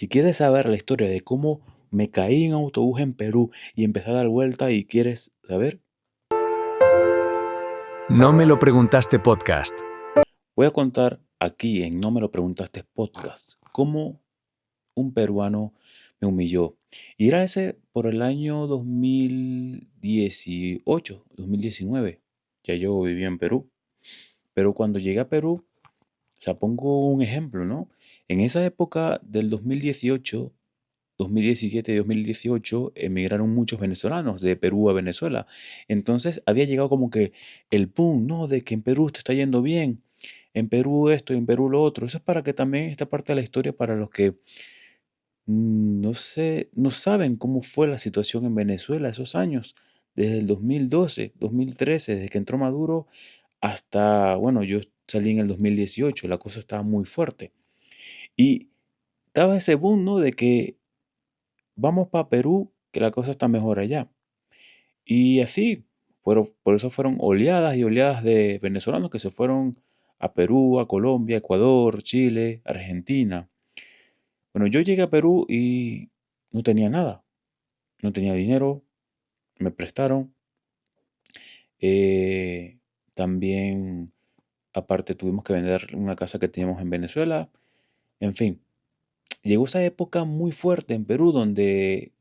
Si quieres saber la historia de cómo me caí en un autobús en Perú y empecé a dar vuelta y quieres saber, No me lo preguntaste podcast. voy a contar aquí en No me lo preguntaste podcast cómo un peruano me humilló. Y era ese por el año 2018, 2019. Ya yo vivía en Perú. Pero cuando llegué a Perú, o sea, pongo un ejemplo, ¿no? En esa época del 2018, 2017 y 2018 emigraron muchos venezolanos de Perú a Venezuela. Entonces había llegado como que el boom, ¿no? De que en Perú te está yendo bien, en Perú esto y en Perú lo otro. Eso es para que también esta parte de la historia para los que no sé, no saben cómo fue la situación en Venezuela esos años, desde el 2012, 2013, desde que entró Maduro hasta, bueno, yo salí en el 2018, la cosa estaba muy fuerte. Y estaba ese boom, ¿no? De que vamos para Perú, que la cosa está mejor allá. Y así, por eso fueron oleadas y oleadas de venezolanos que se fueron a Perú, a Colombia, Ecuador, Chile, Argentina. Bueno, yo llegué a Perú y no tenía nada, no tenía dinero, me prestaron. eh, También, aparte, tuvimos que vender una casa que teníamos en Venezuela. En fin, llegó esa época muy fuerte en Perú donde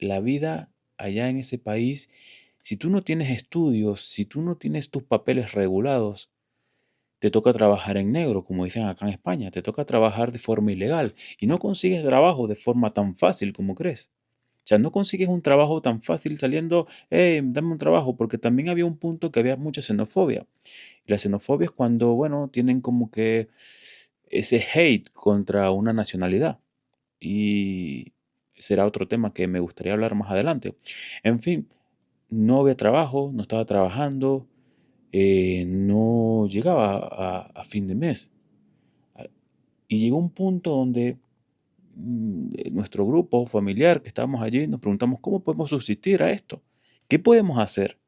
la vida allá en ese país, si tú no tienes estudios, si tú no tienes tus papeles regulados, te toca trabajar en negro, como dicen acá en España, te toca trabajar de forma ilegal y no consigues trabajo de forma tan fácil como crees. O sea, no consigues un trabajo tan fácil saliendo, dame un trabajo, porque también había un punto que había mucha xenofobia. Y la xenofobia es cuando, bueno, tienen como que ese hate contra una nacionalidad. Y será otro tema que me gustaría hablar más adelante. En fin, no había trabajo, no estaba trabajando, no llegaba a fin de mes. A- Y llegó un punto donde nuestro grupo familiar que estábamos allí nos preguntamos cómo podemos subsistir a esto, qué podemos hacer.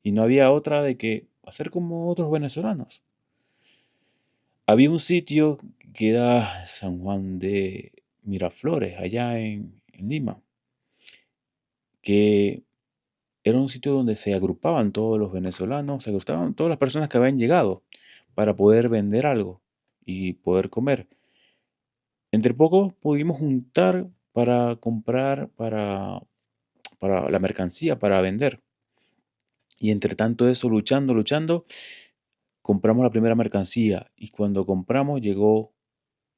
Y no había otra de que hacer como otros venezolanos. Había un sitio que era San Juan de Miraflores, allá en Lima, que era un sitio donde se agrupaban todos los venezolanos, se agrupaban todas las personas que habían llegado para poder vender algo y poder comer. Entre pocos pudimos juntar para comprar para la mercancía, para vender. Y entre tanto eso, luchando, luchando, compramos la primera mercancía. Y cuando compramos llegó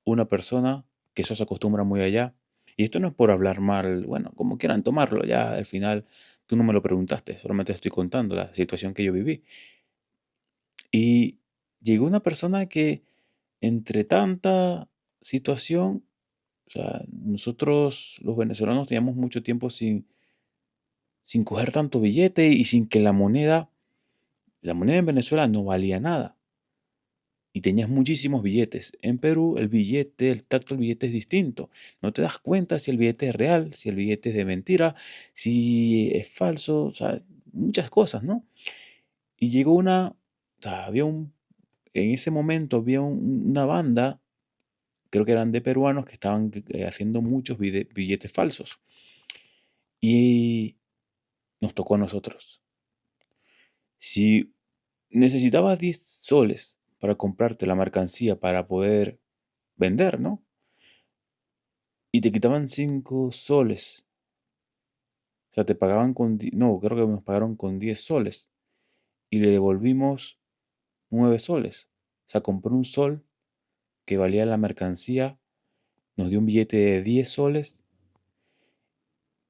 una persona, que eso se acostumbra muy allá. Y esto no es por hablar mal, bueno, como quieran tomarlo, ya al final tú no me lo preguntaste, solamente estoy contando la situación que yo viví. Y llegó una persona que entre tanta situación, o sea, nosotros los venezolanos teníamos mucho tiempo sin coger tanto billete y sin que la moneda en Venezuela no valía nada. Y tenías muchísimos billetes. En Perú el billete, el tacto del billete es distinto. No te das cuenta si el billete es real, si el billete es de mentira, si es falso, o sea, muchas cosas, ¿no? Y llegó o sea, en ese momento había una banda, creo que eran de peruanos, que estaban haciendo muchos billetes falsos. Y nos tocó a nosotros. Si necesitabas 10 soles para comprarte la mercancía para poder vender, ¿no? Y te quitaban 5 soles. O sea, te pagaban no, creo que nos pagaron con 10 soles. Y le devolvimos 9 soles. O sea, compró un sol que valía la mercancía, nos dio un billete de 10 soles.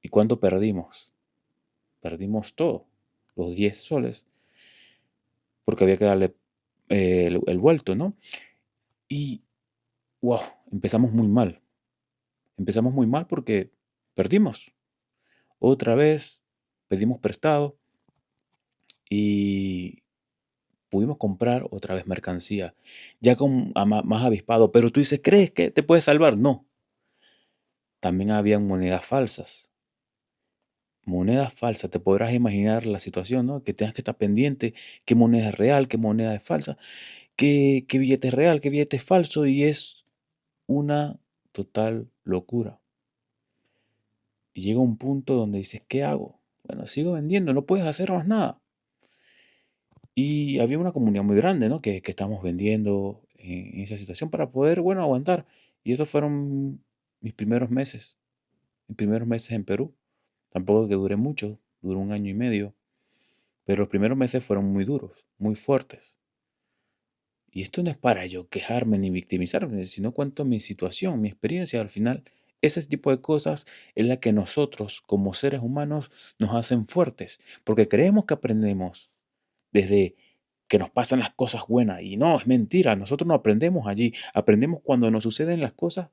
¿Y cuánto perdimos? Perdimos todo, los 10 soles, porque había que darle el vuelto, ¿no? Y, wow, empezamos muy mal. Empezamos muy mal porque perdimos. Otra vez pedimos prestado y pudimos comprar otra vez mercancía, ya con más avispado. Pero tú dices, ¿crees que te puedes salvar? No. También habían monedas falsas. Monedas falsas, te podrás imaginar la situación, ¿no? Que tengas que estar pendiente qué moneda es real, qué moneda es falsa, qué billete es real, qué billete es falso, y es una total locura. Y llega un punto donde dices, ¿qué hago? Bueno, sigo vendiendo, no puedes hacer más nada. Y había una comunidad muy grande, ¿no? Que estamos vendiendo en esa situación para poder, bueno, aguantar. Y esos fueron mis primeros meses, mis primeros meses en Perú. Tampoco que duré mucho, duró un año y medio. Pero los primeros meses fueron muy duros, muy fuertes. Y esto no es para yo quejarme ni victimizarme, sino cuento mi situación, mi experiencia. Al final, ese tipo de cosas es la que nosotros, como seres humanos, nos hacen fuertes. Porque creemos que aprendemos desde que nos pasan las cosas buenas. Y no, es mentira. Nosotros no aprendemos allí. Aprendemos cuando nos suceden las cosas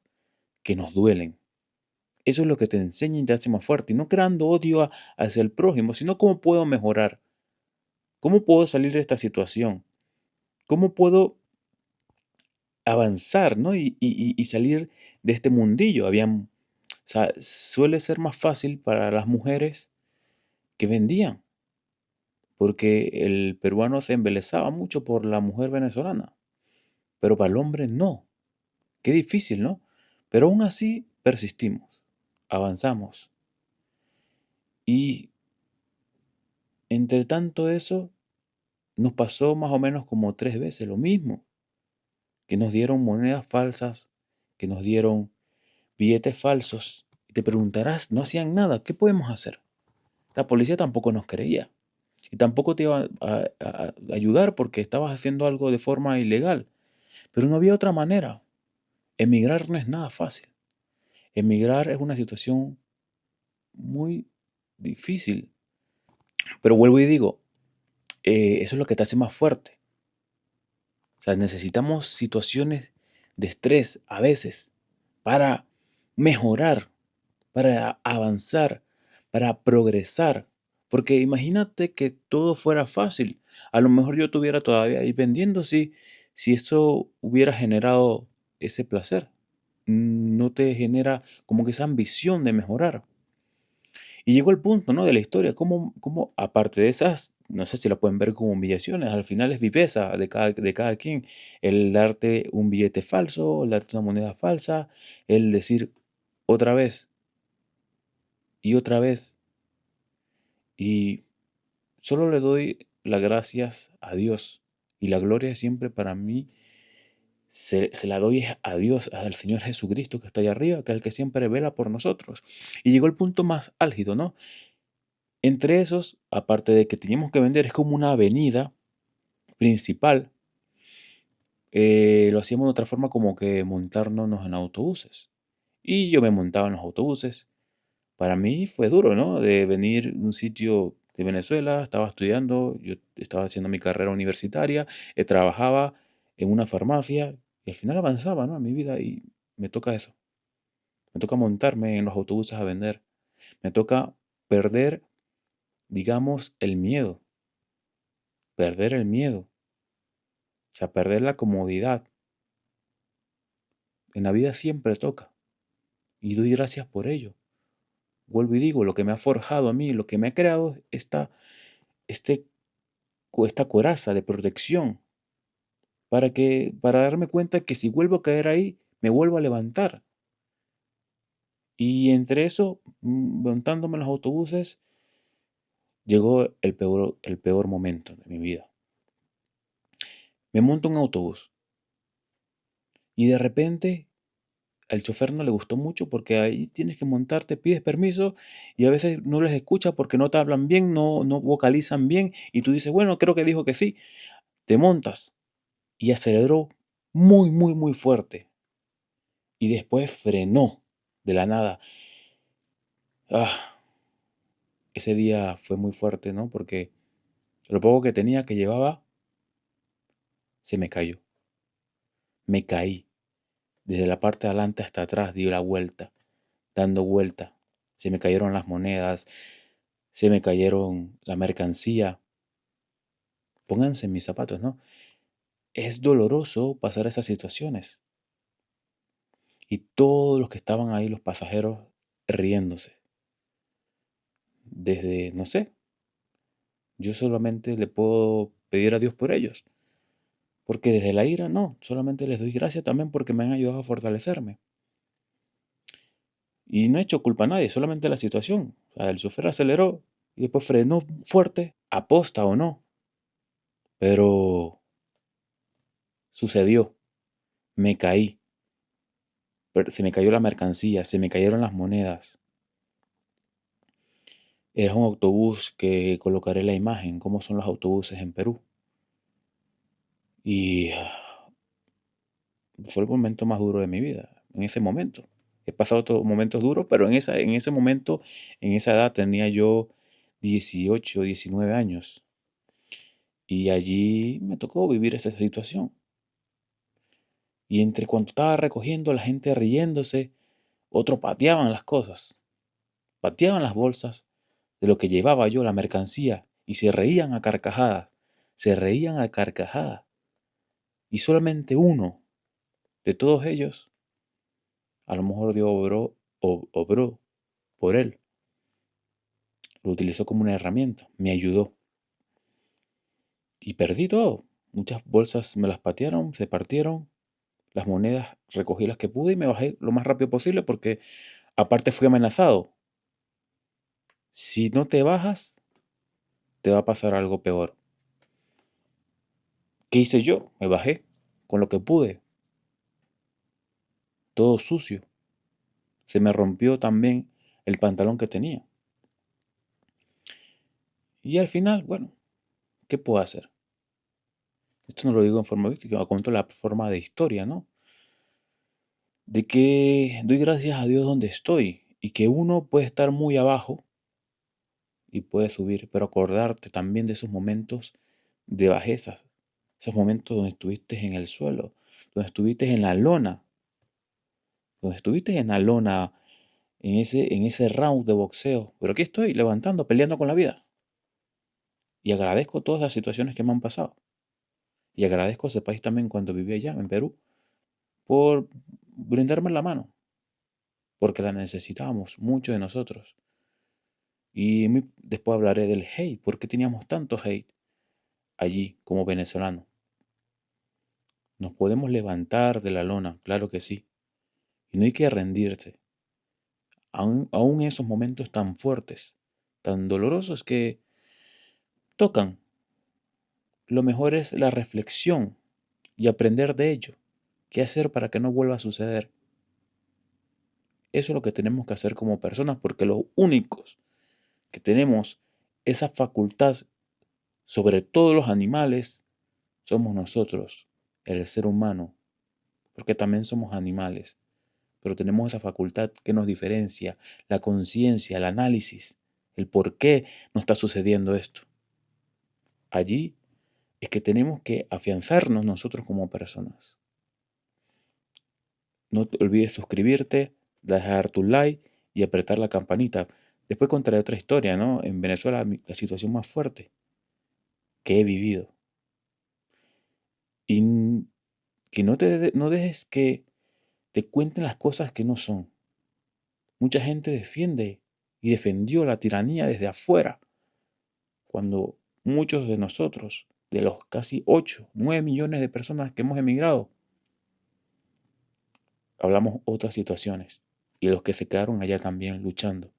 que nos duelen. Eso es lo que te enseña y te hace más fuerte. Y no creando odio hacia el prójimo, sino cómo puedo mejorar. ¿Cómo puedo salir de esta situación? ¿Cómo puedo avanzar, ¿no? Y salir de este mundillo? O sea, suele ser más fácil para las mujeres que vendían, porque el peruano se embelezaba mucho por la mujer venezolana, pero para el hombre no. Qué difícil, ¿no? Pero aún así persistimos, avanzamos. Y entre tanto eso, nos pasó más o menos como 3 veces lo mismo, que nos dieron monedas falsas, que nos dieron billetes falsos. Y te preguntarás, no hacían nada, ¿qué podemos hacer? La policía tampoco nos creía y tampoco te iba a ayudar porque estabas haciendo algo de forma ilegal. Pero no había otra manera. Emigrar no es nada fácil. Emigrar es una situación muy difícil. Pero vuelvo y digo, eso es lo que te hace más fuerte. O sea, necesitamos situaciones de estrés a veces para mejorar, para avanzar, para progresar. Porque imagínate que todo fuera fácil. A lo mejor yo estuviera todavía ahí vendiendo si eso hubiera generado ese placer. No te genera como que esa ambición de mejorar. Y llegó el punto, ¿no? De la historia, como aparte de esas, no sé si la pueden ver como humillaciones, al final es viveza de cada quien. El darte un billete falso, el darte una moneda falsa, el decir otra vez y otra vez. Y solo le doy las gracias a Dios. Y la gloria siempre para mí se la doy a Dios, al Señor Jesucristo que está allá arriba, que es el que siempre vela por nosotros. Y llegó el punto más álgido, ¿no? Entre esos, aparte de que teníamos que vender, es como una avenida principal. Lo hacíamos de otra forma como que montárnoslos en autobuses. Y yo me montaba en los autobuses. Para mí fue duro, ¿no? De venir de un sitio de Venezuela, estaba estudiando, yo estaba haciendo mi carrera universitaria, trabajaba en una farmacia y al final avanzaba, ¿no? En mi vida y me toca eso. Me toca montarme en los autobuses a vender. Me toca perder, digamos, el miedo. Perder el miedo. O sea, perder la comodidad. En la vida siempre toca. Y doy gracias por ello. Vuelvo y digo, lo que me ha forjado a mí, lo que me ha creado este, esta coraza de protección para darme cuenta que si vuelvo a caer ahí, me vuelvo a levantar. Y entre eso, montándome en los autobuses, llegó el peor momento de mi vida. Me monto en un autobús y de repente al chofer no le gustó mucho porque ahí tienes que montarte, pides permiso y a veces no les escucha porque no te hablan bien, no vocalizan bien y tú dices, bueno, creo que dijo que sí, te montas y aceleró muy, muy, muy fuerte y después frenó de la nada. Ah, ese día fue muy fuerte, ¿no? Porque lo poco que tenía que llevaba se me cayó. Me caí. Desde la parte de adelante hasta atrás dio la vuelta, dando vuelta. Se me cayeron las monedas, se me cayeron la mercancía. Pónganse en mis zapatos, ¿no? Es doloroso pasar esas situaciones. Y todos los que estaban ahí, los pasajeros, riéndose. Desde, no sé, yo solamente le puedo pedir a Dios por ellos. Porque desde la ira no, solamente les doy gracias también porque me han ayudado a fortalecerme. Y no he hecho culpa a nadie, solamente la situación. O sea, el chofer aceleró y después frenó fuerte, aposta o no, pero sucedió. Me caí, se me cayó la mercancía, se me cayeron las monedas. Era un autobús que colocaré la imagen, cómo son los autobuses en Perú. Y fue el momento más duro de mi vida, en ese momento. He pasado otros momentos duros, pero en ese momento, en esa edad tenía yo 18, 19 años. Y allí me tocó vivir esa situación. Y entre cuando estaba recogiendo, la gente riéndose, otros pateaban las cosas, pateaban las bolsas de lo que llevaba yo, la mercancía, y se reían a carcajadas, se reían a carcajadas. Y solamente uno de todos ellos, a lo mejor Dios obró por él, lo utilizó como una herramienta, me ayudó. Y perdí todo. Muchas bolsas me las patearon, se partieron, las monedas recogí las que pude y me bajé lo más rápido posible porque aparte fui amenazado. Si no te bajas, te va a pasar algo peor. ¿Qué hice yo? Me bajé con lo que pude, todo sucio. Se me rompió también el pantalón que tenía. Y al final, bueno, ¿qué puedo hacer? Esto no lo digo en forma víctima, lo cuento la forma de historia, ¿no? De que doy gracias a Dios donde estoy y que uno puede estar muy abajo y puede subir, pero acordarte también de esos momentos de bajezas, esos momentos donde estuviste en el suelo, donde estuviste en la lona, donde estuviste en la lona, en ese round de boxeo. Pero aquí estoy levantando, peleando con la vida. Y agradezco todas las situaciones que me han pasado. Y agradezco a ese país también cuando viví allá, en Perú, por brindarme la mano, porque la necesitábamos, muchos de nosotros. Y después hablaré del hate, ¿por qué teníamos tanto hate allí como venezolanos? Nos podemos levantar de la lona, claro que sí. Y no hay que rendirse. Aún esos momentos tan fuertes, tan dolorosos que tocan, lo mejor es la reflexión y aprender de ello. ¿Qué hacer para que no vuelva a suceder? Eso es lo que tenemos que hacer como personas, porque los únicos que tenemos esa facultad sobre todos los animales somos nosotros, el ser humano, porque también somos animales, pero tenemos esa facultad que nos diferencia, la conciencia, el análisis, el por qué nos está sucediendo esto. Allí es que tenemos que afianzarnos nosotros como personas. No te olvides suscribirte, dejar tu like y apretar la campanita. Después contaré otra historia, ¿no? En Venezuela, la situación más fuerte que he vivido. Y que no dejes que te cuenten las cosas que no son. Mucha gente defiende y defendió la tiranía desde afuera, cuando muchos de nosotros, de los casi 8, 9 millones de personas que hemos emigrado, hablamos otras situaciones y los que se quedaron allá también luchando.